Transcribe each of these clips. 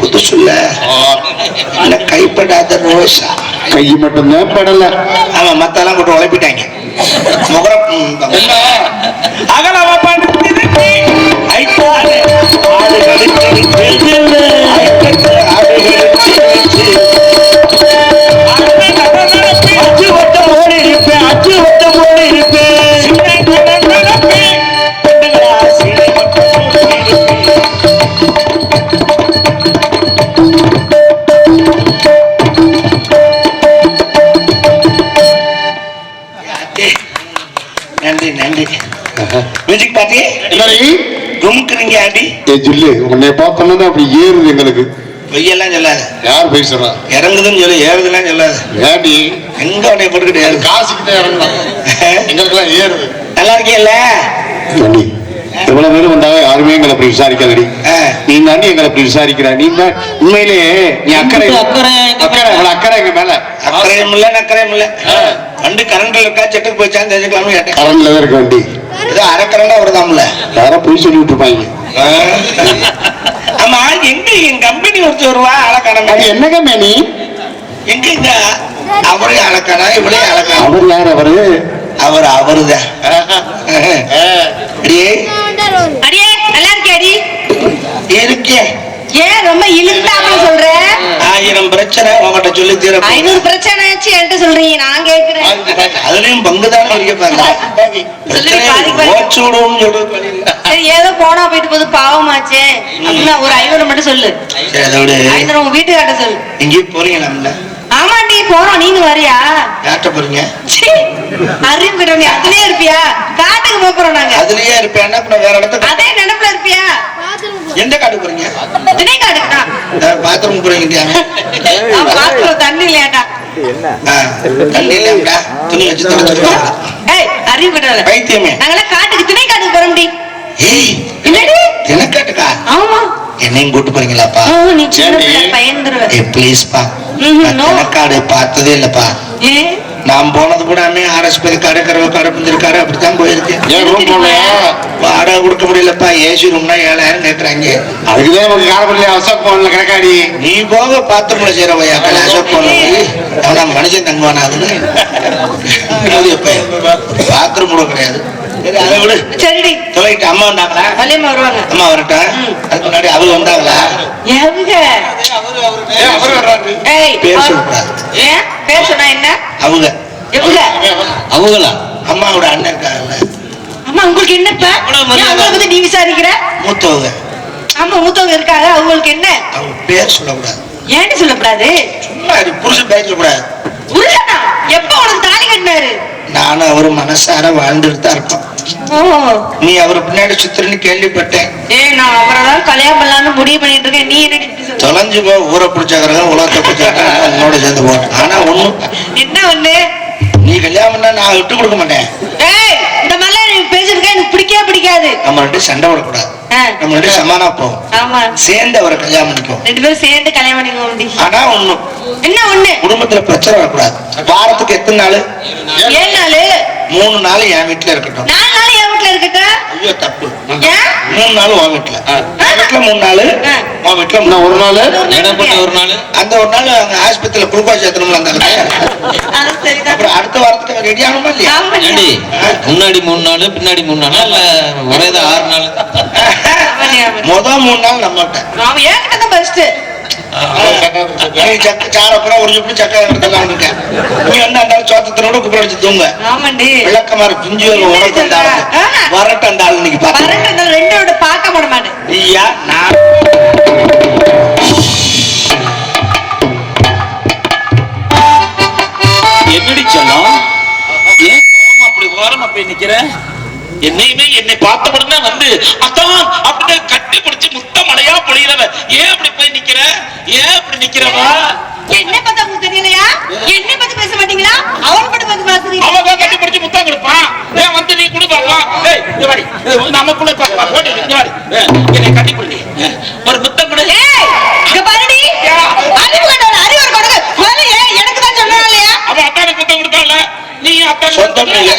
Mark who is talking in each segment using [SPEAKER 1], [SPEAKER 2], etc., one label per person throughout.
[SPEAKER 1] புதுசுல கைப்படாத ரோசா
[SPEAKER 2] கை மட்டும்தான் படல.
[SPEAKER 1] ஆமா, மத்தெல்லாம் போட்டு உழைப்பிட்டாங்க. அகலமா
[SPEAKER 2] உன்னை பார்த்தோம்னா அப்படி ஏறுது எங்களுக்கு.
[SPEAKER 1] வெய்யெல்லாம் சொல்லாது.
[SPEAKER 2] யார் போய் சொல்றா?
[SPEAKER 1] இறங்குதுன்னு சொல்லு, ஏறுதுலாம் சொல்லாது.
[SPEAKER 2] ஏடி
[SPEAKER 1] எங்க உன்னை போட்டுக்கிட்டு ஏறு?
[SPEAKER 2] காசுக்கிட்ட இறங்கலாம், எங்களுக்கெல்லாம் ஏறுது.
[SPEAKER 1] நல்லா இருக்கீல்ல?
[SPEAKER 2] எவ்வளவு பேரும் வந்தாலும் யாருமே எங்களை அப்படி விசாரிக்காதடி. நீ தாண்டி எங்களை அப்படி விசாரிக்கிற. நீ தான் உண்மையிலேயே நீ அக்கறை அக்கறை எங்க மேல.
[SPEAKER 1] அக்கறையும் இல்ல நக்கறையும் இல்ல. வண்டி கரண்ட்ல இருக்கா, செட்டுக்கு போச்சான்னு தெரிஞ்சுக்கலாம்னு கேட்டேன்.
[SPEAKER 2] கரண்ட்ல தான் இருக்க வண்டி.
[SPEAKER 1] ஏதோ அரைக்கரண்டா வருதாம்ல.
[SPEAKER 2] யாரோ போய் சொல்லிட்டு இருப்பாங்க.
[SPEAKER 1] ஆமா, எங்க என் கம்பெனி ஒருத்தர் வருவா அழகான.
[SPEAKER 2] என்ன கம்பெனி?
[SPEAKER 1] எங்க இங்க அவரே அழகானா, இவரே அழகானா?
[SPEAKER 2] அவர் யார்?
[SPEAKER 1] அவருதான்.
[SPEAKER 3] அடியே நல்லா இருக்கேடி.
[SPEAKER 1] இருக்கே.
[SPEAKER 3] ஏன் ரொம்ப இழுத்தாம சொல்ற?
[SPEAKER 1] 1000 பிரச்சனை உங்ககிட்ட சொல்லி தீர.
[SPEAKER 3] 500 பிரச்சனை ஆச்சு என்கிட்ட சொல்றீங்க, நான் கேக்குறேன்.
[SPEAKER 1] அதுலயும் பங்குதானே இருப்பாங்க.
[SPEAKER 3] சரி, ஏதோ போனா போயிட்டு போது பாவமாச்சே அப்படின்னா ஒரு 500 மட்டும் சொல்லு. 500 உங்க வீட்டுக்காட்ட சொல்லு.
[SPEAKER 1] எங்கேயும் போறீங்களா?
[SPEAKER 3] ஆமாண்டி போறோம். நீங்க வரியா?
[SPEAKER 1] யார்கிட்ட போறீங்க?
[SPEAKER 3] அறிவு கிட்ட அதுலயே இருப்பியா? காட்டுக்கு போறோம் நாங்க.
[SPEAKER 1] அதுலயே இருப்பேன்னா வேற இடத்துக்கு
[SPEAKER 3] அதே நினைப்புல இருப்பியா?
[SPEAKER 1] எந்த காட்டுக்கு போறீங்க?
[SPEAKER 3] துணை காட்டுக்குடா.
[SPEAKER 1] பாத்ரூம் போறீங்க?
[SPEAKER 3] பாத்ரூம் தண்ணி இல்லையாடா?
[SPEAKER 1] தண்ணி இல்லையாடா? துணி வச்சு துடைச்சிருக்காங்க.
[SPEAKER 3] ஏய், அறிவு கிட்ட
[SPEAKER 1] பைத்தியமே.
[SPEAKER 3] நாங்கெல்லாம் காட்டுக்கு துணை காட்டுக்கு போறோம்டி.
[SPEAKER 1] ஏய்,
[SPEAKER 3] என்னடி
[SPEAKER 1] தினக்காட்டுக்கா?
[SPEAKER 3] ஆமா.
[SPEAKER 1] என்னையும் கூட்டு போறீங்களாப்பா?
[SPEAKER 3] நீ சின்ன பிள்ளை பயந்துருவ.
[SPEAKER 1] ப்ளீஸ் பா, தினக்காடு பார்த்ததே இல்லப்பா. நான் போனது கூட அண்ணே ஆர்எஸ் காடு கரவ காடு புந்திருக்காரு அப்படித்தான் போயிருக்கேன். வாடகை கொடுக்க முடியலப்பா, ஏசி ரூம்னா 7000 கேட்கறாங்க.
[SPEAKER 2] அதுக்குதான் நமக்கு காரப்பள்ளி அசோக் பவன்ல கிடக்காடி.
[SPEAKER 1] நீ போக பாத்ரூம்ல செய்யற வையா அசோக் போன மனுஷன் தங்குவானா? அதுல பாத்ரூம் கூட கிடையாது. சரி, அதை விடு.
[SPEAKER 3] சரிடி.
[SPEAKER 1] தொலைகிட்டு அம்மா வந்தாங்களா?
[SPEAKER 3] வள்ளியம்மா வருவாங்க.
[SPEAKER 1] அம்மா வரட்டும். அதுக்கு முன்னாடி அவங்க வந்தாங்களா?
[SPEAKER 3] எங்க?
[SPEAKER 2] அவர் வர்றாரு.
[SPEAKER 3] ஏய்,
[SPEAKER 1] பேர் சொல்லக்கூடாது.
[SPEAKER 3] ஏன் பேர் சொன்னா என்ன?
[SPEAKER 1] அவங்க
[SPEAKER 3] எங்க?
[SPEAKER 1] அவங்களா? அம்மாவோட அண்ணன் இருக்காங்கல்ல.
[SPEAKER 3] அம்மா உங்களுக்கு என்னப்பா? அவங்களை பத்தி நீ விசாரிக்கிற?
[SPEAKER 1] மூத்தவங்க.
[SPEAKER 3] ஆமா, மூத்தவங்க இருக்காங்க. அவங்களுக்கு என்ன?
[SPEAKER 1] அவங்க பேர் சொல்லக்கூடாது.
[SPEAKER 3] ஏன்னு சொல்லக்கூடாது?
[SPEAKER 1] சும்மா புருஷன் பேர் சொல்லக்கூடாது.
[SPEAKER 3] புருஷனா? எப்ப உனக்கு தாலி கட்டினாரு?
[SPEAKER 1] நானும் அவரு மனசார வாழ்ந்துட்டு தான் இருப்போம்.
[SPEAKER 3] ஓ,
[SPEAKER 1] நீ அவரு பின்னாடி சுத்துறன்னு கேள்விப்பட்டேன்.
[SPEAKER 3] நான் அவரைதான் கல்யாணம் பண்ணலாம்னு முடிவு பண்ணிட்டு இருக்கேன். நீ என்ன
[SPEAKER 1] தொலைஞ்சு போ. ஊரை பிடிச்சாக்கிறத உலகத்தை பிடிச்சாக்கிறத உன்னோட சேர்ந்து போ. ஆனா ஒண்ணு,
[SPEAKER 3] என்ன ஒண்ணு?
[SPEAKER 1] நீ கல்யாணம் பண்ணா நான் விட்டு கொடுக்க மாட்டேன்.
[SPEAKER 3] ஏய், இந்த மாதிரிலாம் நீ பேசிருக்க எனக்கு பிடிக்கவே பிடிக்காது.
[SPEAKER 1] நம்ம ரெண்டு சண்டை விடக்கூடாது. நம்ம ரெண்டு சமானா போவோம்.
[SPEAKER 3] ஆமா,
[SPEAKER 1] சேர்ந்து அவரை கல்யாணம் பண்ணிக்குவோம்.
[SPEAKER 3] 2 பேரும் சேர்ந்து கல்யாணம் பண்ணிக்குவோம்.
[SPEAKER 1] ஆனா ஒண்ணு,
[SPEAKER 3] என்ன ஒண்ணு?
[SPEAKER 1] குடும்பத்துல பிரச்சனை வரக்கூடாது. வாரத்துக்கு எத்தனை நாள்?
[SPEAKER 3] 7 நாள்.
[SPEAKER 1] 3 நாள் என் வீட்டுல இருக்கட்டும்.
[SPEAKER 3] 4 நாள் என் வீட்டுல இருக்கட்டும்.
[SPEAKER 1] ஐயோ தப்பு.
[SPEAKER 3] ஏன்?
[SPEAKER 1] 3 நாள் உன் வீட்டுல. என் வீட்டுல 3 நாள், உன் வீட்டுல
[SPEAKER 2] இன்னும் ஒரு நாள்.
[SPEAKER 3] ஒரு நாள்.
[SPEAKER 1] அந்த ஒரு நாள் அங்க ஆஸ்பத்திரியில குளுக்கோஸ் ஏத்தணும்ல அந்த
[SPEAKER 3] அது சரிதான்.
[SPEAKER 1] அப்புறம் அடுத்த வாரத்துக்கு ரெடி ஆகணுமா இல்லையா?
[SPEAKER 3] ஆமா,
[SPEAKER 4] ஏண்டி, முன்னாடி 3 நாள் பின்னாடி 3 நாளா இல்ல ஒரேதான் 6 நாள்?
[SPEAKER 1] முதல் 3 நாள் நம்மகிட்ட.
[SPEAKER 3] அவன் என்கிட்ட தான் ஃபர்ஸ்ட்.
[SPEAKER 1] நீ சாரப்புறம் ஒரு சுப்பி சக்கரை எடுத்துலாம் இருக்க. நீ வந்து அந்த சோத்தத்தனோட குப்பை அடிச்சு தூங்க.
[SPEAKER 3] ஆமாண்டி.
[SPEAKER 1] விளக்கமாறு பிஞ்சு உனக்கு வரட்டு அந்த ஆள் இன்னைக்கு பாத்து.
[SPEAKER 3] வரட்டு அந்த 2 பார்க்க போட மாட்டேன்.
[SPEAKER 1] நீயா நான்
[SPEAKER 4] என்னடி சொன்னோம்? ஏன் கோவமா அப்படி ஓரமா போய் நிக்கிற? என்னையுமே என்னை பார்த்த உடனே வந்து அத்தான் அப்படின்னு கட்டி பிடிச்சு முத்த மழையா பொழியறவ ஏன் அப்படி போய் நிக்கிற? ஏன் அப்படி நிக்கிறவா?
[SPEAKER 3] என்ன பத்தி உங்களுக்கு தெரியலையா? என்ன பத்தி பேச மாட்டீங்களா? அவரை பத்தி வந்து பேசுறீங்க.
[SPEAKER 4] அவங்க கட்டி பிடிச்சு முத்தம் கொடுப்பான். ஏன் வந்து நீ கொடு பாப்பா. ஏய் இங்க வாடி. நமக்குள்ள போடி இங்க வாடி. என்னை கட்டி பிடி. ஒரு முத்தம் கொடு.
[SPEAKER 3] ஏய், இங்க பாருடி. அறிவு கண்டவன அறிவு கொடுங்க. வேலையே எனக்கு தான் சொன்னாலையா?
[SPEAKER 4] அவ அத்தானுக்கு முத்தம் கொடுத்தால. நீ அத்தானுக்கு
[SPEAKER 1] சொந்தம் இல்ல.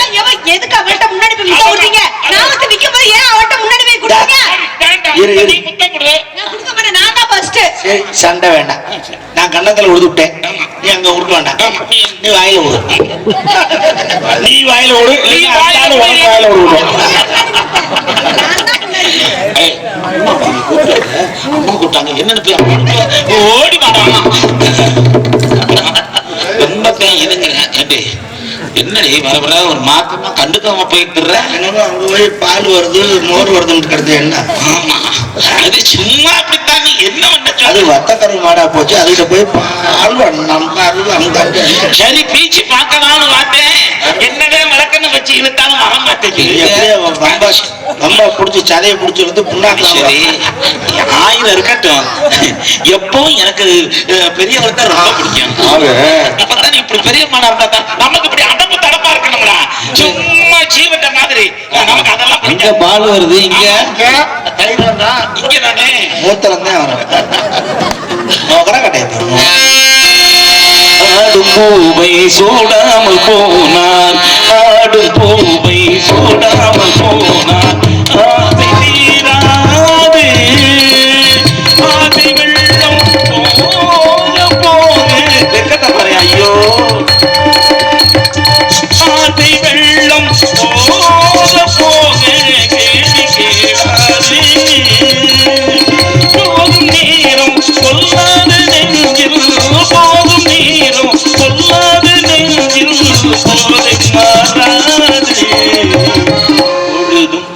[SPEAKER 3] எதுக்கு அவர்ட்ட முன்னாடி போய் முத்தம் கொடுத்தீங்க? நான் வந்து நிக்கும்போது ஏன் அவர்ட்ட முன்னாடி போய் கொடுத்தீங்க?
[SPEAKER 1] இரு, இரு.
[SPEAKER 4] நீ முத்தம் கொடு.
[SPEAKER 3] நான் கொடுக்க மாட்டேன். நான் தான் ஃபர்ஸ்ட்.
[SPEAKER 1] சரி, சண்டை வேண்டாம். நான் கன்னத்துல உழுது விட்டேன். நீ அங்க உடுக்க வேண்டாம். நீ வாயில உடு. நீ வாயில உடு. நீ வாயில உடு.
[SPEAKER 4] அம்மா கூட்டாங்க என்னன்னு போய் ஓடி வாடா. ரொம்ப இதுங்க என்னடி வர வர ஒரு மாத்தமா கண்டுக்காம போயிட்டு
[SPEAKER 1] என்னமோ அங்க போய் பால் வருது மோர் வருதுன்னு கிடது என்ன?
[SPEAKER 4] ஆமா அது சும்மா அப்படித்தான். நீ என்ன பண்ண
[SPEAKER 1] அது வத்தக்கரை மாடா போச்சு. அதுகிட்ட போய் பால்
[SPEAKER 4] சரி பீச்சு பார்க்கலாம்னு பார்த்தேன். என்னவே விளக்கன்னு வச்சு இழுத்தாலும் வர மாட்டேங்குது.
[SPEAKER 1] ரொம்ப புடிச்சு சதையை புடிச்சு இருந்து புண்ணாக்கலாம்.
[SPEAKER 4] சரி 1000 இருக்கட்டும். எப்பவும் எனக்கு பெரியவரை தான் ரொம்ப பிடிக்கும். இப்பதான் நீ இப்படி பெரிய மாடா இருந்தா நமக்கு இப்படி அடம்பு தடப்பா இருக்கணும்ல. சும்மா ஜீவட்ட மாதிரி நமக்கு அதெல்லாம்
[SPEAKER 2] இங்க பால் வருது. இங்க
[SPEAKER 4] இங்க நானே
[SPEAKER 1] மூத்தரம் தான் கிடையாது.
[SPEAKER 4] ஆடும் பூவை சூடாமல் போனார். ஆடும் பூவை சூடாமல் போனார். ஆசை தீராது ஆசை வெள்ளம் போக போக வெக்கத்தை பாரு. ஐயோ ஆசை வெள்ளம் போக போக கேள்வி கேளாது. போகும் நேரம் சொல்லாத நெஞ்சில் போகும் நேரம் சொல்லாத நெஞ்சில் போதை மாறாது. பொழுதும்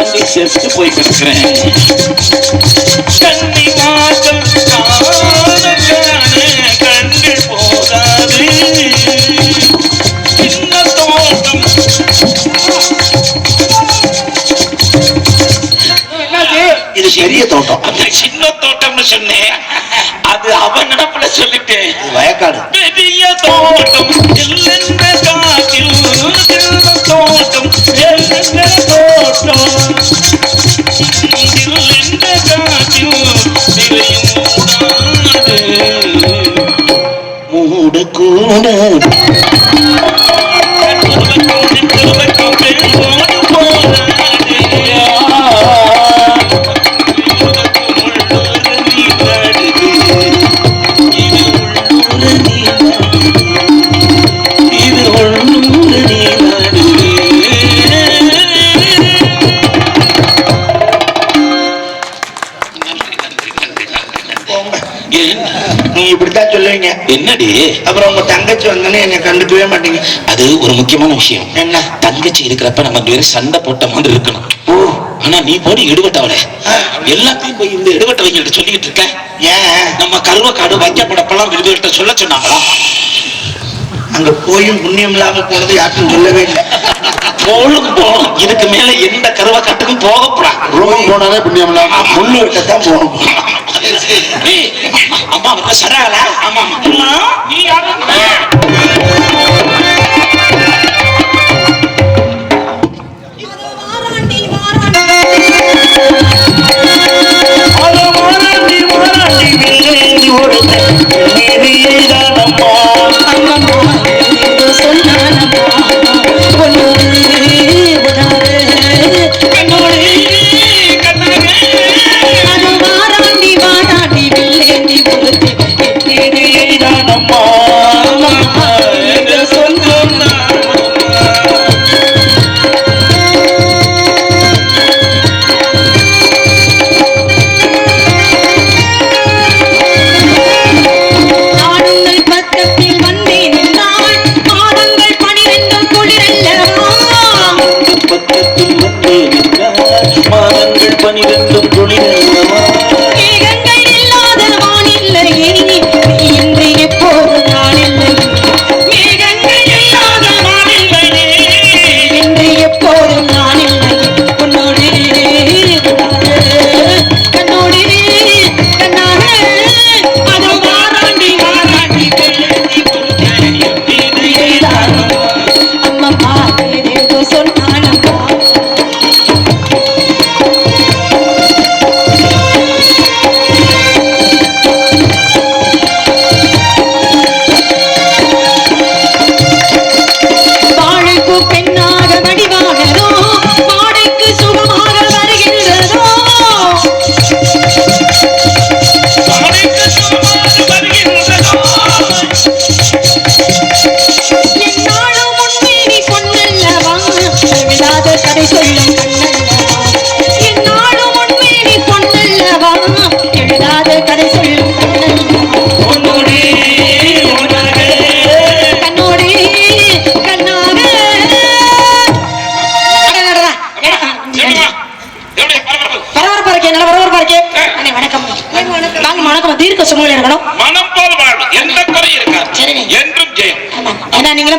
[SPEAKER 4] தாண்டி செத்து போய் கிடக்கிறேன். கண்ணி வாசல் கண்கள் போகாது. சின்ன தோட்டம்
[SPEAKER 1] இது பெரிய தோட்டம்.
[SPEAKER 4] அந்த சின்ன தோட்டம்னு சொன்னேன், அது அவன் நினைப்புல சொல்லிட்டேன்.
[SPEAKER 1] வயக்காடு.
[SPEAKER 4] பெரிய தோட்டம் எல்லென்ன காட்டில் சின்ன தோட்டம் எல்லென்ன தோட்டம் எல்லென்ன காட்டில் நிறையும்
[SPEAKER 1] மூடக்கூட நீ இப்படித்தான் சொல்லுவீங்க.
[SPEAKER 4] என்னடி
[SPEAKER 1] அப்புறம் உங்க தங்கச்சி வந்தோன்னு என்னை கண்டுக்கவே மாட்டீங்க.
[SPEAKER 4] அது ஒரு முக்கியமான விஷயம்.
[SPEAKER 1] என்ன?
[SPEAKER 4] தங்கச்சி இருக்கிறப்ப நம்ம வேற சண்டை போட்ட மாதிரி இருக்கணும். ஆனா நீ போடி எடுபட்டவளே, எல்லாத்தையும் போய் இந்த எடுபட்டவங்க சொல்லிக்கிட்டு இருக்க.
[SPEAKER 1] ஏன்?
[SPEAKER 4] நம்ம கருவக்காடு வைக்கப்படப்பெல்லாம் விருதுகிட்ட சொல்ல சொன்னாங்களா?
[SPEAKER 1] அங்க போயும் புண்ணியம் இல்லாம போனது யாருக்கும் சொல்லவே இல்லை.
[SPEAKER 4] போலும் போகணும். இதுக்கு மேல எந்த கருவக்காட்டுக்கும் போகக்கூடாது.
[SPEAKER 2] ரூம் போனாலே புண்ணியம் இல்லாம
[SPEAKER 1] முள்ளு விட்டத்தான் போகணும்.
[SPEAKER 4] அம்மா வந்து சரால. ஆமா நீ யாரும்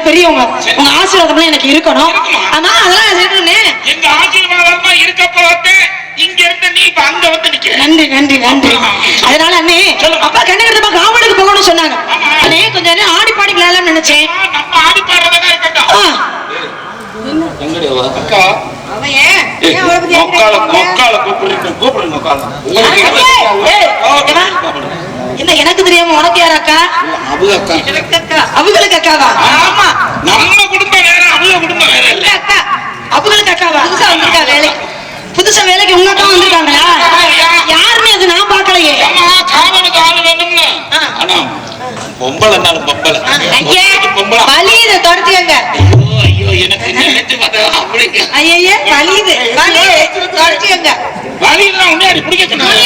[SPEAKER 3] பெரியவங்க உங்க ஆசீர்வாதம் எனக்கு இருக்கணும். ஆமா அதெல்லாம்
[SPEAKER 4] எங்க ஆசீர்வாதம் இருக்க போதே இங்க இருந்து நீ இப்ப அங்க வந்து நிக்க.
[SPEAKER 3] நன்றி நன்றி நன்றி. அதனால அண்ணே அப்பா கண்ணகிரதமா காவலுக்கு போகணும்னு சொன்னாங்க. அண்ணே கொஞ்சம் நேரம் ஆடி பாடி விளையாடலாம்னு நினைச்சேன்.
[SPEAKER 4] நம்ம ஆடி பாடுறதா இருக்கட்டும். எங்கடா அக்கா
[SPEAKER 3] அவன் ஏன் அவளை பத்தி
[SPEAKER 4] மொக்கால கூப்பிடுங்க மொக்கால.
[SPEAKER 3] என்ன எனக்கு தெரியாம உனக்கு யார் அக்கா? அவங்களுக்கு அக்காவா? ஆமா
[SPEAKER 4] நம்ம குடும்பம் வேற அவங்க குடும்பம் வேற இல்ல.
[SPEAKER 3] அக்கா அவங்களுக்கு அக்காவா? புதுசா வந்திருக்கா வேலைக்கு? புதுசா வேலைக்கு உங்க அக்கா வந்திருக்காங்களா? யாருமே அது நான் பாக்கலையே.
[SPEAKER 4] காவலுக்கு ஆளு வேணும்னு. ஆனா பொம்பளைனாலும் பொம்பளை
[SPEAKER 3] வலியுது தொடச்சுக்கங்க.
[SPEAKER 4] ஐயோ எனக்கு நினைச்சு பார்த்தா அப்படி
[SPEAKER 3] ஐயே வலியுது தொடச்சுக்கங்க.
[SPEAKER 4] வலியெல்லாம் முன்னாடி பிடிக்க சொன்னாங்க.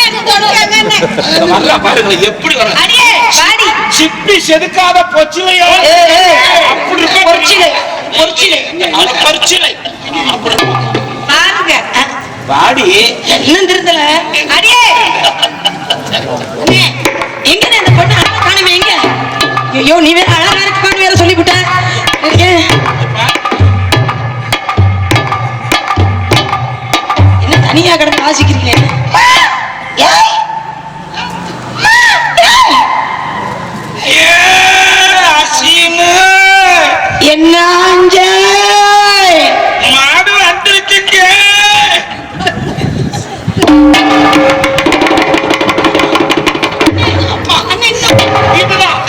[SPEAKER 4] பாருங்க எப்படி வர
[SPEAKER 3] அடியே வாடி
[SPEAKER 4] சிப்பி செதுக்காத பொச்சிலையோ அப்படி
[SPEAKER 3] பொச்சிலை பொச்சிலை
[SPEAKER 4] பொச்சிலை அப்படி
[SPEAKER 3] பாருங்க.
[SPEAKER 4] பாடி
[SPEAKER 3] இன்னும் திருத்தல அடியே அண்ணே, எங்கண்ணே இந்த பொண்ணு அழகா காணுமே எங்க? ஐயோ நீ வேற அழகா இருக்கான்னு வேற சொல்லிவிட்ட. என்ன தனியா கிடந்து வாசிக்கிறீங்களே? என்ன அஞ்சாய்
[SPEAKER 4] மாடு வந்துருச்சுங்க. இதுதான்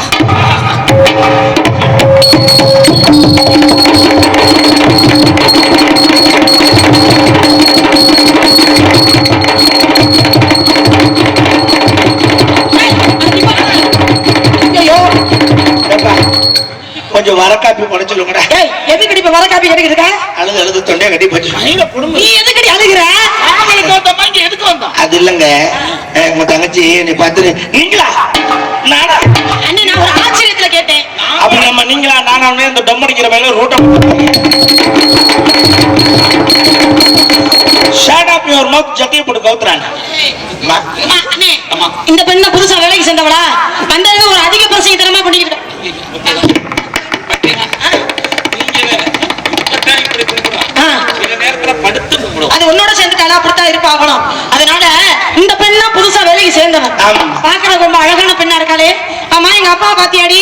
[SPEAKER 1] கொஞ்சம் வர காப்பி போட சொல்லுங்கடா.
[SPEAKER 3] ஏய் எதுக்கு இப்ப வர காப்பி கேட்டுக்கிட்டு இருக்க?
[SPEAKER 1] அழுது அழுது தொண்டையை கட்டி போச்சு.
[SPEAKER 3] நீ எதுக்கு அழுகுற?
[SPEAKER 4] எதுக்கு வந்தோம்?
[SPEAKER 1] அது இல்லங்க, உங்க தங்கச்சி நீ பார்த்துட்டு நீங்களா நானா
[SPEAKER 3] அண்ணே நான் ஒரு ஆச்சரியத்துல கேட்டேன்.
[SPEAKER 1] அப்படி நம்ம நீங்களா நானா இந்த டம் அடிக்கிற மேல ரூட்டை ஷட் அப் யுவர் மவுத் ஜட்டியை போட்டு கவுத்துறாங்க.
[SPEAKER 3] அண்ணே இந்த பெண்ண புதுசா வேலைக்கு சேர்ந்தவளா வந்தது ஒரு அதிக பிரசங்க தரமா பண்ணிக்கிட்டு அது உன்னோட சேர்ந்துட்டாலும் அப்படித்தான் இருப்பாகணும். அதனால இந்த பெண்ணா புதுசா வேலைக்கு சேர்ந்தவன் பாக்குற ரொம்ப அழகான பெண்ணா இருக்காளே. ஆமா எங்க அப்பா பாத்தியாடி?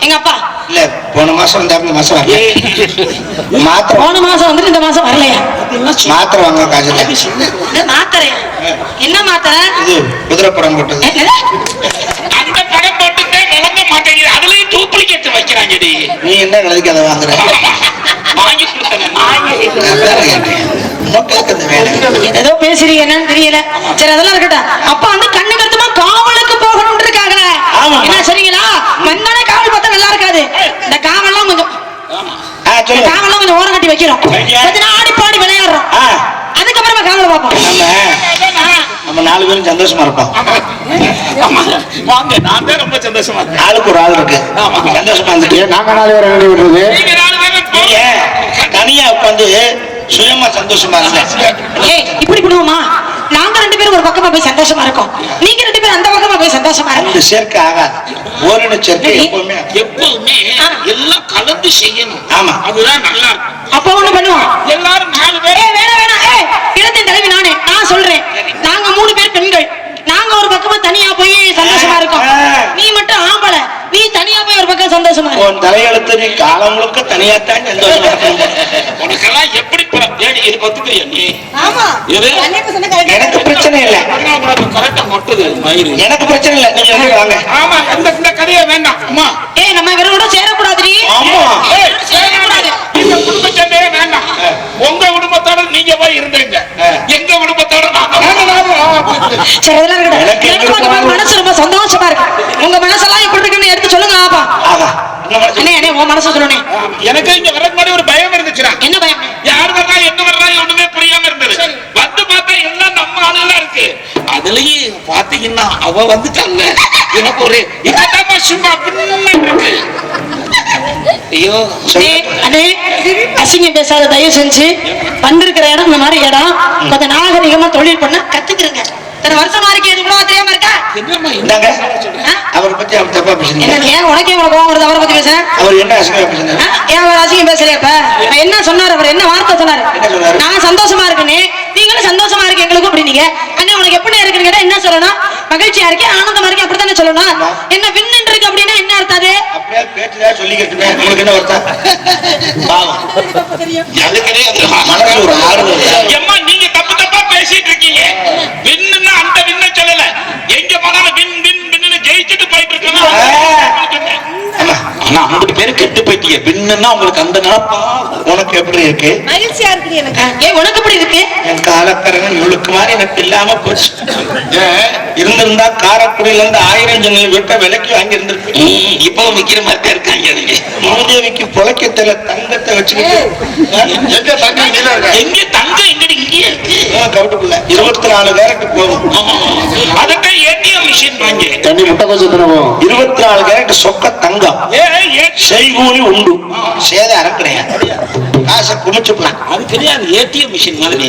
[SPEAKER 3] எங்க அப்பா
[SPEAKER 1] இல்ல போன மாசம் வந்தாரு, இந்த மாசம் வரல. மாத்திரை
[SPEAKER 3] போன மாசம் வந்துட்டு இந்த மாசம் வரலையா?
[SPEAKER 1] மாத்திரை வாங்க காசு
[SPEAKER 3] மாத்திரையா? என்ன மாத்திரை?
[SPEAKER 1] இது குதிரை படம் போட்டது.
[SPEAKER 4] அந்த படம் போட்டுட்டே விளங்க மாட்டேங்குது. அதுலயும் டூப்ளிகேட் வைக்கிறாங்கடி.
[SPEAKER 1] நீ என்ன நிலைக்கு அதை வாங்குற?
[SPEAKER 4] வாங்கி கொடுத்தேன்.
[SPEAKER 3] ஏதோ பேசுறீங்க என்னன்னு தெரியல. சரி அதெல்லாம் இருக்கட்டும். அப்பா வந்து கண்ணு கருத்துமா காவலுக்கு போகணும்னு இருக்காங்களே. என்ன சொன்னீங்களா? வந்தானே காவல் பார்த்தா நல்லா இருக்காது. இந்த காவல்லாம் கொஞ்சம் காவல்லாம் கொஞ்சம் ஓரம் கட்டி வைக்கிறோம். ஆடி பாடி விளையாடுறோம். அதுக்கப்புறமா காவலை பார்ப்போம்.
[SPEAKER 1] நம்ம 4 பேரும் சந்தோஷமா இருப்போம்.
[SPEAKER 4] வாங்க, நான் தான் ரொம்ப சந்தோஷமா இருக்கேன்.
[SPEAKER 1] ஆளுக்கு ஒரு ஆள் இருக்கு. சந்தோஷமா இருந்துட்டு
[SPEAKER 2] நாங்க 4 பேர் ரெடி விடுறது.
[SPEAKER 4] நீங்க 4 பேரும்
[SPEAKER 1] தனியா உட்காந்து சுயமா சந்தோஷமா இருந்தேன்.
[SPEAKER 3] ஏய் இப்படி பண்ணுவோமா? நாங்க 2 பேரும் ஒரு பக்கமா போய் சந்தோஷமா இருக்கோம், நீங்க 2 பேரும் அந்த பக்கமா போய் சந்தோஷமா
[SPEAKER 1] அந்த
[SPEAKER 3] இருக்கோம்.
[SPEAKER 1] சேர்க்கை ஆகாது. ஓரின சேர்க்கை எப்பவுமே
[SPEAKER 4] எப்பவுமே எல்லாம் கலந்து செய்யணும்.
[SPEAKER 1] ஆமா,
[SPEAKER 4] அதுதான் நல்லா இருக்கும்.
[SPEAKER 3] அப்ப ஒண்ணு பண்ணுவோம்,
[SPEAKER 4] எல்லாரும் 4 பேர்.
[SPEAKER 3] வேணாம் வேணாம். இடத்தின் தலைவி நானே, நான் சொல்றேன். நாங்க 3 பேர் பெண்கள், நாங்க ஒரு பக்கமா தனியா போய் சந்தோஷமா இருக்கோம். நீ மட்டும் ஆம்பளை, நீ தனியா போய் ஒரு பக்கம் சந்தோஷமா இருக்க.
[SPEAKER 1] உன் தலையெழுத்து நீ காலம் முழுக்க தனியாத்தான் சந்தோஷமா இருக்கணும்.
[SPEAKER 4] உனக்கெல்லாம் எப்படி இது பத்துக்கையா நீ?
[SPEAKER 3] ஆமா
[SPEAKER 4] எது?
[SPEAKER 1] எனக்கு பிரச்சனை இல்ல.
[SPEAKER 4] கரெக்டா மொட்டுது மயிறு.
[SPEAKER 1] எனக்கு பிரச்சனை இல்ல, நீங்க வந்து வாங்க.
[SPEAKER 4] ஆமா, இந்த கதையை வேண்டாம். அம்மா
[SPEAKER 3] ஏய் நம்ம இவரோட சேரக்கூடாதுடி.
[SPEAKER 1] ஆமா,
[SPEAKER 3] சேரக்கூடாது.
[SPEAKER 4] இந்த குடும்ப சண்டையே வேண்டாம். உங்க குடும்பத்தோட நீங்க போய் இருந்தீங்க, எங்க குடும்பத்தோட
[SPEAKER 3] சரி அதெல்லாம் இருக்கட்டும். எனக்கு பார்க்கும்போது மனசு ரொம்ப சந்தோஷமா இருக்கு. உங்க மனசெல்லாம் எப்படி இருக்குன்னு எடுத்து சொல்லுங்க ஆப்பா. அண்ணே அண்ணே உன் மனசு சொல்லுனே.
[SPEAKER 4] எனக்கு இங்க வரது மாதிரி ஒரு பயம் இருந்துச்சுடா.
[SPEAKER 3] என்ன பயம்?
[SPEAKER 4] யார் வர்றா என்ன வர்றா ஒண்ணுமே புரியாம இருந்தது. வந்து பார்த்தா எல்லாம் நம்ம ஆளுங்களா இருக்கு. அதுலயும் பாத்தீங்கன்னா அவ வந்துட்டாங்க. எனக்கு ஒரு இதாமா சும்மா இருக்கு. ஐயோ
[SPEAKER 3] அண்ணே அசிங்கம் பேசாத, தயவு செஞ்சு வந்திருக்கிற இடம் இந்த மாதிரி இடம் கொஞ்சம் நாகரிகமா தொழில் பண்ண கத்துக்கிறங்க. இத்தனை வருஷமா இருக்கேன், இது கூட தெரியாம இருக்கா?
[SPEAKER 1] என்னங்க அவரை பத்தி அவர் தப்பா பேசுறீங்க?
[SPEAKER 3] ஏன் உனக்கே உனக்கு கோவம் வருது அவரை பத்தி பேச?
[SPEAKER 1] அவர் என்ன அசிங்கமா பேசுறாரு?
[SPEAKER 3] ஏன் அவர் அசிங்கம் பேசலையா? இப்ப என்ன சொன்னாரு அவர்? என்ன வார்த்தை சொன்னாரு? நான் சந்தோஷமா இருக்கேன்னு, நீங்களும் சந்தோஷமா இருக்கு எங்களுக்கும் அப்படின்னீங்க. அண்ணா உனக்கு எப்படி இருக்குன்னு கேட்டா என்ன சொல்லணும்? மகிழ்ச்சியா இருக்கேன், ஆனந்தமா இருக்கேன், அப்படித்தானே சொல்லணும். என்ன வின்னு இருக்கு அப்படின்னா என்ன அர்த்தம்? அது
[SPEAKER 1] அப்படியே பேச்சுதான் சொல்லிக்கிட்டு உங்களுக்கு என்ன வருத்தம்? பாவம், மனசு ஒரு ஆறுதல்.
[SPEAKER 4] எம்மா நீங்க தப்பு தப்பா பேசிட்டு இருக்கீங்க. வின்னுன்னா அந்த வின்ன சொல்லல. எங்க போனாலும் வின் வின் வின்னு ஜெயிச்சுட்டு போயிட்டு இருக்கணும். ஆனா 50 பேரு கெட்டு போயிட்டீங்க. வின்னுன்னா உங்களுக்கு அந்த நினைப்பா? உனக்கு எப்படி இருக்கு?
[SPEAKER 3] மகிழ்ச்சியா இருக்கு எனக்கு. ஏன் உனக்கு எப்படி இருக்கு?
[SPEAKER 1] என் காலக்கரங்க இவளுக்கு மாதிரி எனக்கு இல்லாம போச்சு. இருந்திருந்தா காரக்குடியில இருந்து 1000 ஜன்னல் வீட்டை விலைக்கு வாங்கி இருந்திருக்கு.
[SPEAKER 4] இப்பவும் விக்கிற மாதிரி தான் இருக்காங்க.
[SPEAKER 1] மூதேவிக்கு புழைக்கத்துல தங்கத்தை வச்சுக்கிட்டு எங்க தங்கம் கீழே இருக்கா?
[SPEAKER 4] எங்க தங்கம் எங்கடி இங்கே இருக்கு?
[SPEAKER 1] கவுட்டுக்குள்ள 24 கேரட் போகும்.
[SPEAKER 4] அதுக்கு ஏடிஎம் மிஷின் வாங்கி
[SPEAKER 2] தண்ணி முட்டை கொஞ்சம் போகும்.
[SPEAKER 1] 24 கேரட் சொக்க தங்கம். செய்கூலி உண்டு, சேத அறக்கடையா? காசை குமிச்சுக்கலாம்.
[SPEAKER 4] அது கிடையாது, ஏடிஎம் மிஷின் மாதிரி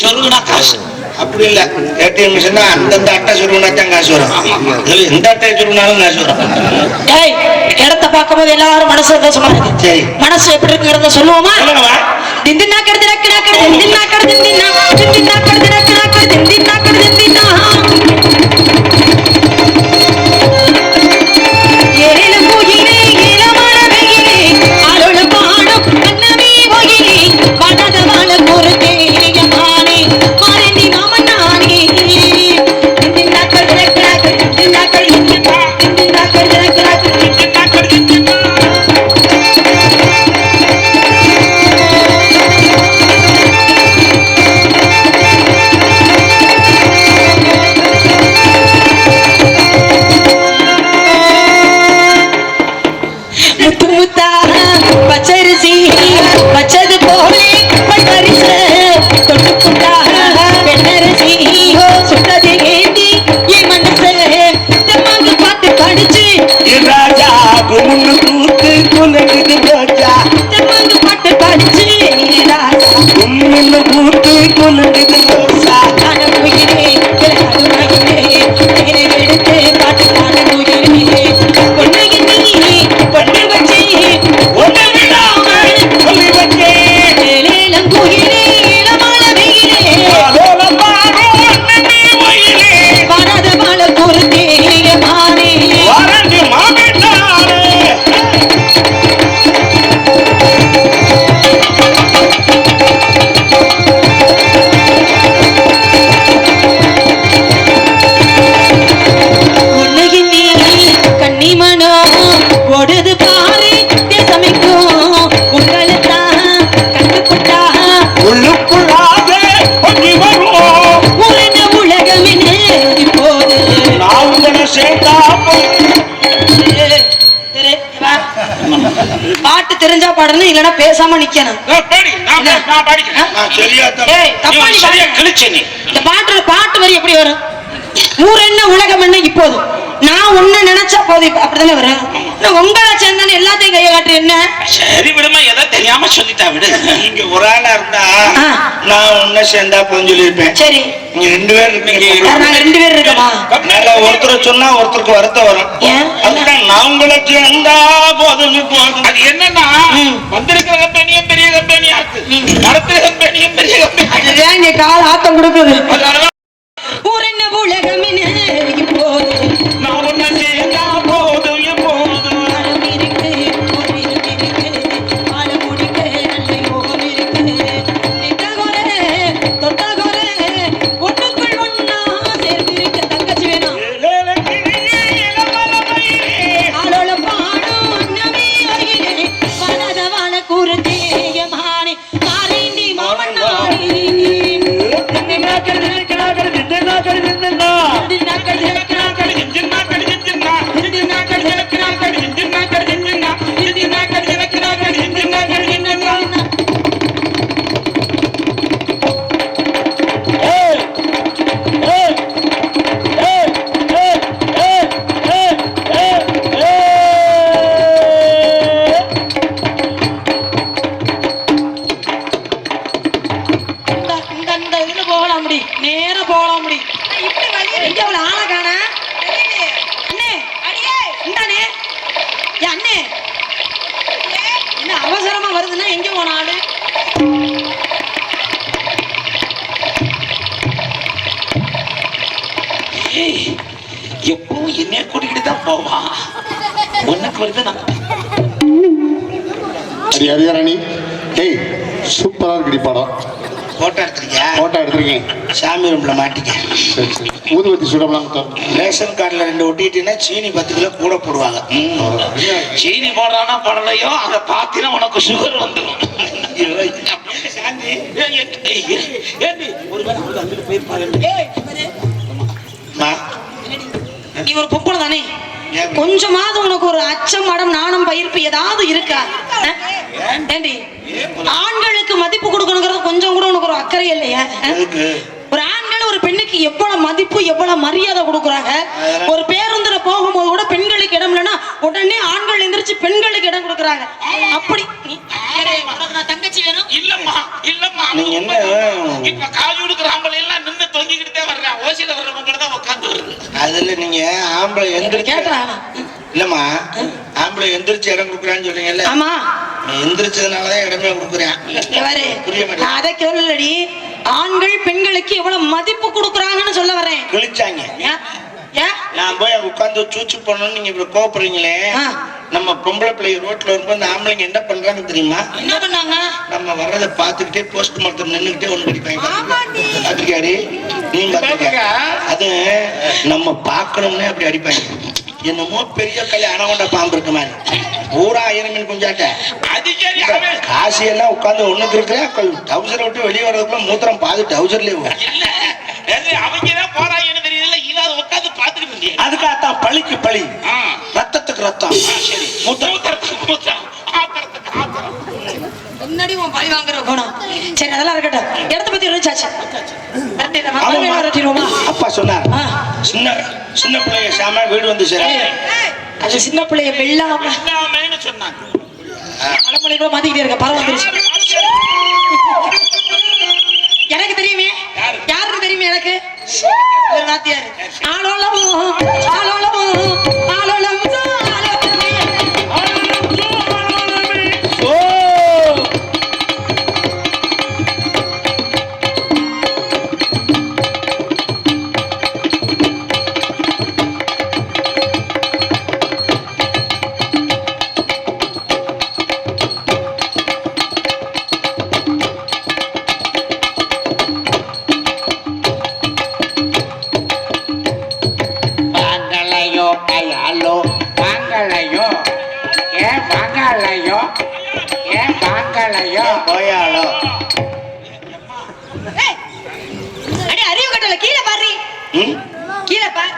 [SPEAKER 4] சொருகுனா காசு.
[SPEAKER 1] அப்படி இல்ல, ஏடிஎம் மிஷின் தான் அந்தந்த அட்டை சுருவினா தான் காசு வரும். இதுல எந்த அட்டை சுருவினாலும் காசு வரும்.
[SPEAKER 3] ஏய், இடத்த பார்க்கும்போது எல்லாரும் மனசு சந்தோஷமா இருக்கு.
[SPEAKER 1] சரி,
[SPEAKER 3] மனசு எப்படி இருக்குங்கிறத சொல்லுவோமா? திந்தினா கடுது டக்கு திந்தினா கடுது திந்தினா திந்தினா கடுது டக்கு திந்தினா கடுது திந்தினா ஏல கோயிலே ஏல மலரையிலே ஆளோட பாடும் அன்னமே கோயிலே படத வாழ குருதே யமானே மாரேந்தி மாமனானே திந்தினா கடுது டக்கு திந்தினா கடுது திந்தினா திந்தினா கடுது டக்கு திந்தினா கடுது திந்தினா முத்து முத்தா பச்சரிசி பச்சது போலே பச்சரிச தொட்டு புட்டா பெண்ணரசி சுட்டது ஏந்தி என் மனச தெம்மாங்க பாட்டு படிச்சு
[SPEAKER 1] ராஜா குமுன்னு கூத்து குலகுது ரோஜா,
[SPEAKER 3] தெம்மாங்க பாட்டு படிச்சு ராஜா
[SPEAKER 1] குமுன்னு கூத்து குலகுது ரோஜா.
[SPEAKER 3] காண போகிறே எடுத்து பாட்டு காண போகிறே பொண்ணைய நீ பொண்ணு வச்சு
[SPEAKER 1] ஒண்ணு விடாமல் சொல்லி வச்சேன்.
[SPEAKER 3] ஏலேலம் கோயிலே ஏலமால வெயிலே
[SPEAKER 1] ஆலோலம் பாடும் அன்னமே ஒயிலே,
[SPEAKER 3] பரத மால குருதே யமானே
[SPEAKER 1] வாரண்டி மாமிட்டாரே.
[SPEAKER 3] உன்னையின் நீ கன்னிமனோ ஓடுது பாரு தேசமைக்கும் உங்களைத்தான் கண்டுபிட்டா
[SPEAKER 1] உள்ளுக்குள்ளாக பொங்கி வரும்
[SPEAKER 3] உலக உலகமென இப்போது
[SPEAKER 1] நான் உங்களை சேர்த்தா
[SPEAKER 3] பாட்டு தெரிஞ்சா பாடணும், இல்லைன்னா பேசாம நிக்கணும்.
[SPEAKER 4] நான் படிக்கிறேன்.
[SPEAKER 1] நான் சரியாத்தான்.
[SPEAKER 3] ஏய், தப்பா நீ
[SPEAKER 4] சரியா
[SPEAKER 3] பாடு.
[SPEAKER 4] கிழிச்ச நீ.
[SPEAKER 3] இந்த பாட்டு வரி எப்படி வரும்? ஊர் என்ன உலகம் என்ன இப்போது நான் உன்னை நினைச்சா போதும், அப்படித்தானே வரும். நான் உங்களை சேர்ந்தானே எல்லாத்தையும் கையை காட்டு என்ன
[SPEAKER 4] சரி விடுமா, எதை தெரியாம சொல்லிட்டா விடு.
[SPEAKER 1] நீங்க ஒரு ஆளா இருந்தா
[SPEAKER 3] ஆ.
[SPEAKER 1] நான் உன்ன சேர்ந்தா போன்னு சொல்லியிருப்பேன்.
[SPEAKER 3] சரி,
[SPEAKER 1] நீங்க 2 பேர் இருக்கீங்க.
[SPEAKER 3] யார் நாங்க 2 பேர் இருக்கோமா?
[SPEAKER 1] அதனால ஒருத்தரை சொன்னா ஒருத்தருக்கு வருத்தம் வரும்.
[SPEAKER 3] ஏன்?
[SPEAKER 1] அதுதான் நான் உங்களை சேர்ந்தா போதும் போதும்.
[SPEAKER 4] அது என்னன்னா வந்திருக்கிற கம்பெனியும் பெரிய கம்பெனியா இருக்கு, நடத்துற கம்பெனியும் பெரிய கம்பெனி.
[SPEAKER 3] அதுதான் இங்க கால் ஆட்டம் கொடுக்குது.
[SPEAKER 4] அதனாலதான்
[SPEAKER 3] ஊர் என்ன உலகம் என்ன இப்போது
[SPEAKER 1] நான் உன்னை சேர்ந்தா போதும் எப்போதும்.
[SPEAKER 3] மரம் இருக்கு, ஒரு இருக்கு, ஆள முடிக்க நல்ல யோகம் இருக்கு. நெட்டகொரை, தொட்டகொரை, ஒண்ணுக்குள் ஒண்ணா சேர்ந்திருக்க தங்கச்சி வேணும்.
[SPEAKER 1] ஏலேல கிளியே, இளமல மயிலே,
[SPEAKER 3] ஆளோட பாடும் அன்னமே அகிலே, வனதவன குருதே யமானே, மாரேந்தி மாமன்னானே.
[SPEAKER 1] தின்னா கடி, தின்னா கடி, தின்னா கடி, தின்னா.
[SPEAKER 3] தின்னா கடி, தின்னா கடி,
[SPEAKER 4] ஜின்னா கடி ஜின்னா,
[SPEAKER 3] தின்னா கடி, தின்னா கடி,
[SPEAKER 4] ஜின்னா கடி ஜின்னா,
[SPEAKER 3] தின்னா கடி, தின்னா கடி, தின்னா கடி, தின்னா கடி.
[SPEAKER 1] ஏய், ஏய், ஏய், ஏய், ஏய், ஏய், ஏய், ஏய்.
[SPEAKER 3] இந்த இதுல போகலாம் முடி, நேரா போகலாம் முடி. எங்க அவள ஆளை காணா? அண்ணே, இந்தானே. ஏன் அண்ணே, என்ன அவசரமா வருதுன்னா எங்க போன ஆளு?
[SPEAKER 4] ஏய், எப்பவும் என்னைய கூட்டிக்கிட்டு தான் போவான். உனக்கு வருது நான்
[SPEAKER 2] சரி ஹரிஹரணி, ஏய் சூப்பரா இருக்குடி படம்.
[SPEAKER 1] போட்டோ எடுத்திருக்கியா?
[SPEAKER 2] போட்டோ எடுத்திருக்கேன்.
[SPEAKER 1] சாமி ரூம்ல மாட்டிக்க.
[SPEAKER 2] சரி சரி, ஊதுவத்தி சுடலாம்.
[SPEAKER 1] ரேஷன் கார்டுல 2 ஒட்டிட்டீங்கன்னா சீனி 10 கிலோ கூட போடுவாங்க.
[SPEAKER 4] சீனி போடுறானா போடலையோ அதை பார்த்தீங்கன்னா உனக்கு சுகர் வந்துடும்.
[SPEAKER 3] நீ ஒரு பொம்பளை தானே, கொஞ்சமாவது உனக்கு ஒரு அச்சம் மடம் நாணம் பயிர்ப்பு ஏதாவது இருக்கா? ஏண்டி ஆண்களுக்கு மதிப்பு கொடுக்கணுங்கிறது கொஞ்சம் கூட உனக்கு ஒரு அக்கறை இல்லையா? ஒரு ஆண்கள் ஒரு பெண்ணுக்கு எவ்வளவு மதிப்பு எவ்வளவு மரியாதை கொடுக்குறாங்க. ஒரு பேருந்துல போகும்போது கூட பெண்களுக்கு இடம் இல்லைன்னா உடனே ஆண்கள் எந்திரிச்சு பெண்களுக்கு இடம் கொடுக்குறாங்க. அப்படி உனக்கு நான் தங்கச்சி வேணும்.
[SPEAKER 4] இல்லம்மா இல்லம்மா
[SPEAKER 1] நீங்க என்ன
[SPEAKER 4] இப்ப காவி உடுக்குற ஆம்பளை எல்லாம் நின்னு தொங்கிக்கிட்டே வர்றான். ஓசியில வர்றவங்க தான் உட்காந்து வருது.
[SPEAKER 1] அதுல நீங்க ஆம்பளை எந்திரிச்சு
[SPEAKER 3] கேட்டா
[SPEAKER 1] இல்லம்மா ஆம்பளை எந்திரிச்சு இடம் கொடுக்குறான்னு சொல்றீங்கல்ல.
[SPEAKER 3] ஆமா
[SPEAKER 1] எந்திரிச்சதுனாலதான் இடமே கொடுக்குறேன்.
[SPEAKER 3] இவரு
[SPEAKER 1] புரிய மாட்டேங்குது.
[SPEAKER 3] நான் அதை கேள்வி ஆண்கள் பெண்களுக்கு எவ்வளவு மதிப்பு கொடுக்குறாங்கன்னு சொல்ல வரேன்.
[SPEAKER 1] கிழிச்சாங்க.
[SPEAKER 3] ஏன்
[SPEAKER 1] நான் போய் உட்காந்து சூச்சு பண்ணணும்னு நீங்க இப்படி கோவப்படுறீங்களே. நம்ம பொம்பளை பிள்ளை ரோட்ல வரும்போது இந்த ஆம்பளைங்க என்ன பண்றாங்க தெரியுமா?
[SPEAKER 3] என்ன பண்ணாங்க?
[SPEAKER 1] நம்ம வர்றதை பார்த்துக்கிட்டே போஸ்ட் மார்ட்டம் நின்னுக்கிட்டே ஒண்ணு அடிப்பாங்க. பாத்திருக்காரு நீ பாத்திருக்க? அது நம்ம பார்க்கணும்னே அப்படி அடிப்பாங்க. என்னமோ பெரிய கல்யாணம் கொண்ட பாம்பு இருக்கு மாதிரி பூரா 1000 மீன் குஞ்சாட்ட காசி எல்லாம் உட்காந்து ஒண்ணுக்கு இருக்கிறேன். டவுசரை விட்டு வெளியே வர்றதுக்குள்ள மூத்திரம் பாது டவுசர்லயே
[SPEAKER 4] அவங்கதான் போறாங்கன்னு தெரியல. இதாவது உட்காந்து பாத்துக்கிட்டு இருந்தீங்க.
[SPEAKER 1] அதுக்காகத்தான் பழிக்கு பழி, ரத்தத்துக்கு ரத்தம்,
[SPEAKER 4] சரி
[SPEAKER 1] மூத்திரத்துக்கு
[SPEAKER 4] மூத்திரம், ஆத்திரத்துக்கு ஆத்திரம்.
[SPEAKER 3] முன்னாடி உன் பழி வாங்குற குணம். சரி அதெல்லாம் இருக்கட்டும். இடத்த பத்தி யோசிச்சாச்சு.
[SPEAKER 1] அப்பா சொன்னார் சின்ன சின்ன பிள்ளைய சாம வீடு வந்து சேர
[SPEAKER 3] அது சின்ன பிள்ளைய
[SPEAKER 4] வெள்ளாமைன்னு சொன்னாங்க.
[SPEAKER 3] அடமொழி கூட மாத்திக்கிட்டே இருக்க பரவ வந்துருச்சு. எனக்கு தெரியுமே. யாருக்கு தெரியுமே? எனக்கு வாத்தியாரு. ஆளோளம் ஆளோளம் ஆளோளம்
[SPEAKER 1] போயாளோ
[SPEAKER 3] அறிவு கட்டல. கீழே பாரு, கீழே பாரு,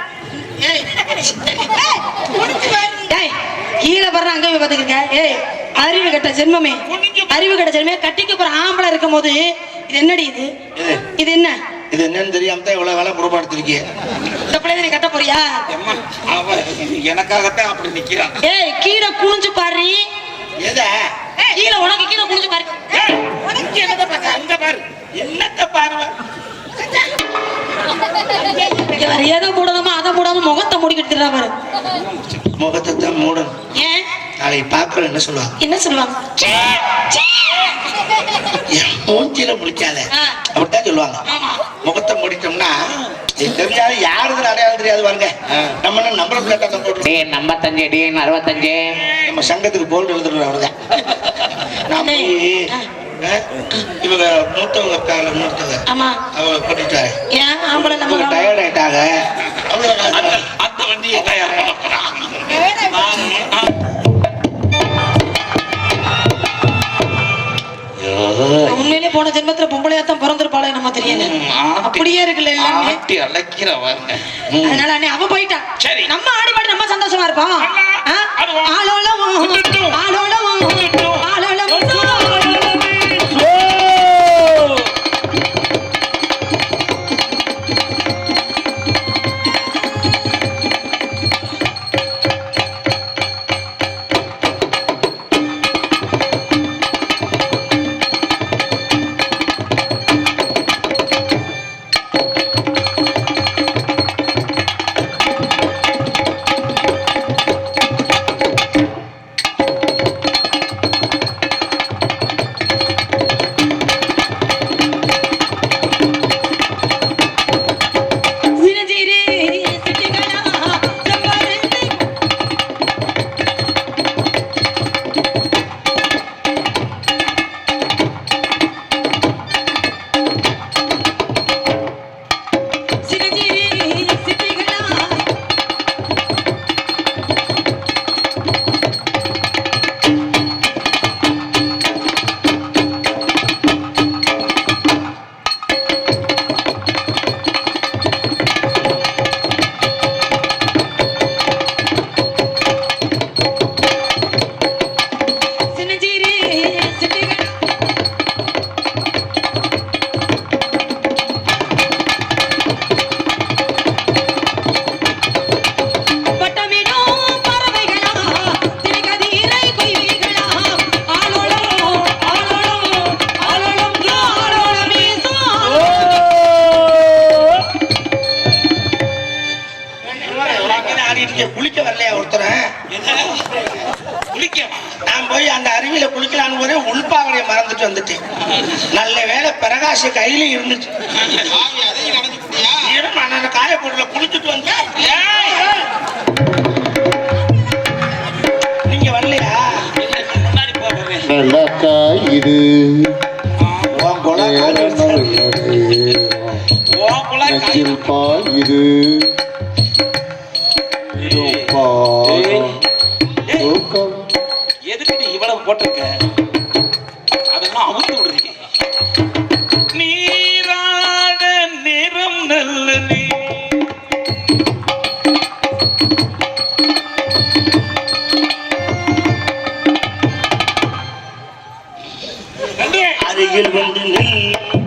[SPEAKER 3] கீழே பாரு. அங்க பாத்துக்கிருக்க. ஏய் அறிவு கட்ட ஜென்மமே, அறிவு கட்ட ஜென்மமே. கட்டிக்க போற ஆம்பளை இருக்கும் போது இது என்னடி? இது இது என்ன?
[SPEAKER 1] இது என்னன்னு தெரியாம தான் இவ்வளவு வேலை புறப்படுத்திருக்கீங்க.
[SPEAKER 3] இந்த பிள்ளை நீ கட்ட போறியா?
[SPEAKER 4] எனக்காகத்தான் அப்படி நிக்கிறான்.
[SPEAKER 3] ஏய் கீழே குனிஞ்சு பாரு.
[SPEAKER 1] எதை
[SPEAKER 3] கீழே உனக்கு கீழே குனிஞ்சு பாரு.
[SPEAKER 4] உனக்கு என்னத்தை பாரு? அங்க பாரு, என்னத்தை பாருவ?
[SPEAKER 3] எதை மூடணுமோ அதை மூடாம முகத்தை மூடிக்கிட்டு பாரு.
[SPEAKER 1] முகத்தை தான் மூடணும்.
[SPEAKER 3] ஏன்?
[SPEAKER 1] நாளைக்கு பாக்குறோம் என்ன சொல்லுவாங்க?
[SPEAKER 3] என்ன சொல்லுவாங்க?
[SPEAKER 1] மூஞ்சில முடிக்காத அப்படித்தான் சொல்லுவாங்க. முகத்தை முடிட்டோம்னா தெரியாது, யாருக்கு அடையாளம் தெரியாது பாருங்க. நம்ம நம்பர் பிளேட்டா போட்டு
[SPEAKER 5] D55 D65
[SPEAKER 1] நம்ம சங்கத்துக்கு போல்டு எழுதுறோம். அவருதான் நான் போய் இவங்க மூத்தவங்க இருக்காங்க, மூத்தவங்க அவங்க கூட்டிட்டு வரேன்.
[SPEAKER 3] ஏன் ஆம்பளை நம்ம
[SPEAKER 1] டயர்ட் ஆயிட்டாங்க.
[SPEAKER 4] அந்த வண்டியை தயார் பண்ண போறான்.
[SPEAKER 3] உண்மையிலே போன ஜென்மத்துல பொம்பளையாத்தான் பிறந்திருப்பாளே நம்ம தெரியல. அப்படியே இருக்குல்ல எல்லாமே. அதனால அண்ணே அவ போயிட்டான்.
[SPEAKER 4] சரி
[SPEAKER 3] நம்ம ஆடி பாடி நம்ம சந்தோஷமா இருப்போம். ஆளோளம் ஆளோளம் ஆளோளம்.
[SPEAKER 1] அந்த அருவியில குளிக்கலான்னு ஒரே உள்பாவடைய மறந்துட்டு வந்துட்டேன். நல்ல வேளை பிரகாஷ் கையில இருந்துச்சு. நான் காயப்பொருளை குளிச்சுட்டு வந்தேன். நீங்க வரலையா?
[SPEAKER 2] நல்லக்கா இது நெஞ்சில் பால் இது
[SPEAKER 4] எதுக்கு நீ இவ்வளவு போட்டிருக்க? அதெல்லாம் அவுத்து விடுறீங்க. நீராட நிறம் நல்ல நீ
[SPEAKER 1] அருகில் வந்து நில்